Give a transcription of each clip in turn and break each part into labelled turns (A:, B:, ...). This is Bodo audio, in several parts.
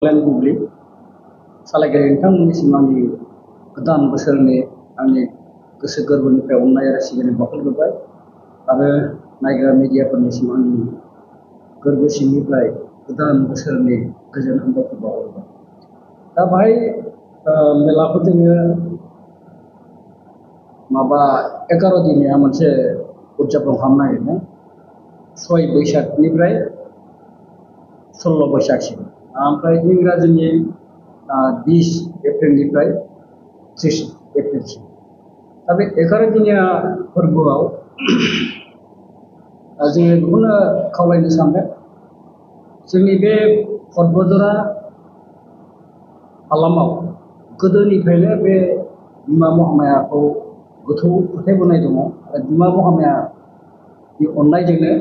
A: बुब्लि सालायगिरि नोंथांमोननिसिम आंनि गोदान बोसोरनि आंनि गोसो गोरबोनिफ्राय अननाय आरो सिबिनाय बावहरग्रोबाय आरो नायग्रा मिडियाफोरनिसिम आंनि गोरबो सिंनिफ्राय गोदान बोसोरनि गोजोन हामलायथि बावहरबाय। दा बाहाय मेलाखौ जोङो 11 दिनिया मोनसे उदजापन खालामनो नागिरदों। 6 बैसागनिफ्राय 16 बैसागसिम, ओमफ्राय इंराजिनि 20 एप्रिलनिफ्राय 30 एप्रिलसिम। दा बे 11 दिनिया फोरबोआव जोङो बेखौनो खावलायनो सानदों, जोंनि बे भटबदरा हालामाव गोदोनिफ्रायनो बे बिमा महामायाखौ गोथौ फोथायबोनाय दङ आरो बिमा महामायानि अननायजोंनो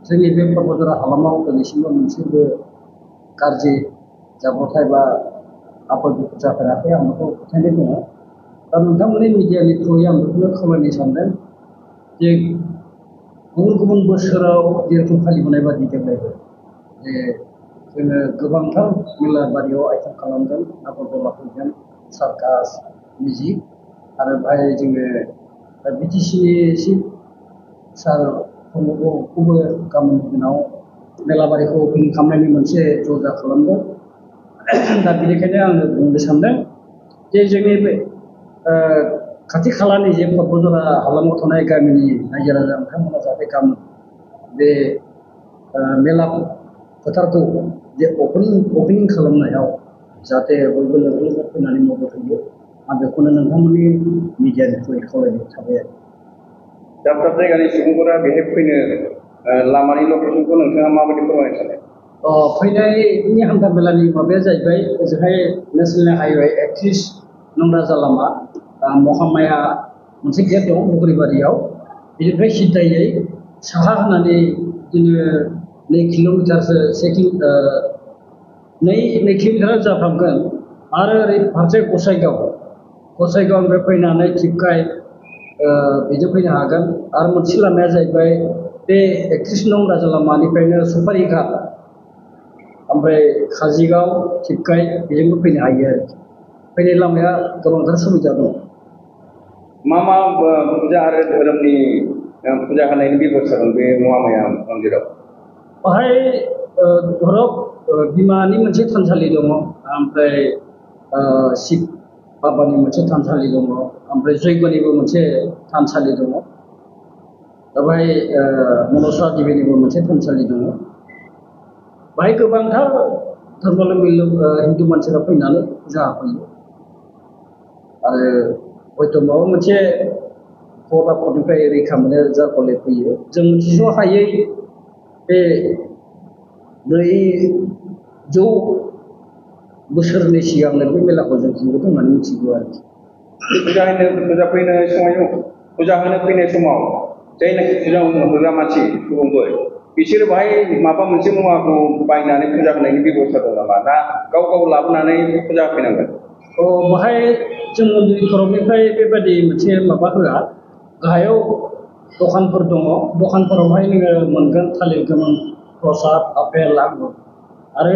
A: जोंनि बे भटबदरा हालामाव दिनैसिमबो मोनसेबो गाज्रि जाब्रबथाय बा आफद बिपद जाफेराखै, आं बेखौ फोथायनाय दङ। दा नोंथांमोननि मिडियानि थ्रुयै आं बेखौनो खावलायनो सानदों जे गुबुन गुबुन बोसोराव जेरोखोम फालिबोनाय बादि देग्लायबो जे जोङो गोबांथार मेला बारियाव आइटेम खालामदों, नागरदला, सार्कास, मिउजिक आरो बेहाय जोङो बिटिसिनि चिफ सार प्रमदखौबो गाबोननि दिनाव मेलाबारिखौ अपेनिं खालामनायनि मोनसे जरजा खालामदों। दा बेनिखायनो आङो बुंनो सानदों जे जोंनि बे खाथि खालानि जे भटबदरा हालामाव थानाय गामिनि रायजो राजा बिथांमोना जाहाथे गाबोन बे मेला फोथारखौ जे अपेनिं खालामनायाव जाहाथे बयबो लोगो लोगो फैनानै मदद होयो, आं बेखौनो नोंथांमोननि मिडियानि थ्रुयै खावलायनाय थाबाय आरो।
B: दाब दाब जायगानि सुबुंफोरा बेहाय फैनो लामानि लकेसनखौ नोंथाङा माबायदि फोरमायनो सानो?
A: फैनायनि हान्था मेलानि माबाया जाहैबाय ओजोंहाय नेसनेल हाइवे 31 नं राजा लामा, महामाया मोनसे गेट दं बगरिबारियाव, बेनिफ्राय सिद्दायै साहा होनानै बिदिनो 2 किल'मिटारसो 2 किल'मिटार जाफ्रामगोन आरो ओरै फारसे गसाइगावनिफ्राय फैनानै थिपकाय बेजों फैनो हागोन। आरो मोनसे लामाया जाहैबाय बे 31 नं राजा लामानिफ्रायनो सुपारिघाट, ओमफ्राय काजिगाव, थिपकाय बेजोंबो फैनो हायो आरो। फैनाय लामाया गोबांथार सुबिदा दं।
B: मा मा फुजा आरो धोरोमनि फुजा होनायनि बेबस्था दं बे महामाया मन्दिराव?
A: बाहाय धरक बिमानि मोनसे थानसालि दङ, ओमफ्राय शिब बाबानि मोनसे थानसालि दङ, ओमफ्राय जयगनिबो मोनसे थानसालि दङ, बेवहाय मनसा देबीनिबो मोनसे थानसालि दङ। बाहाय गोबांथार धर्मावलम्बी हिन्दु मानसिफ्रा फैनानै फुजा होफैयो आरो हयथ' माबा मोनसे खर आफदनिफ्राय रैखा मोनो जाय फले फैयो। जों मिथिस' हायै बे 400 बोसोरनि सिगांनो बे मेलाखौ जों खुंबोदों होननानै मिथिगौ आरोखि।
B: फुजा होनो फैनाय समाव जायनाखि फुजा होग्रा मानसि सुबुंफोर बिसोरो बाहाय माबा मोनसे मुवाखौ बायनानै फुजा होनायनि बेबस्था दं नामा, ना गाव गाव लाबोनानै फुजा होफैनांगोन?
A: बाहाय जों मन्दिरनि तरफनिफ्राय बेबायदि मोनसे माबा होआ, गाहायाव दखानफोर दङ, दखानफोरावहाय नोङो मोनगोन थालिर गोमोन, प्रसाद, आपेल, आंगुर आरो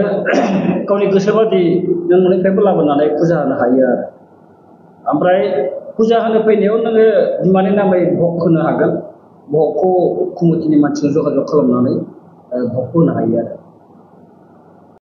A: गावनि गोसोबादि नों न'निफ्रायबो लाबोनानै फुजा होनो हायो आरो। ओमफ्राय फुजा होनो फैनायाव नोङो बिमानि नामै भग होनो हागोन, भगखौ कमिटिनि मानसिजों जगाजग खालामनानै भग होनो हायो आरो।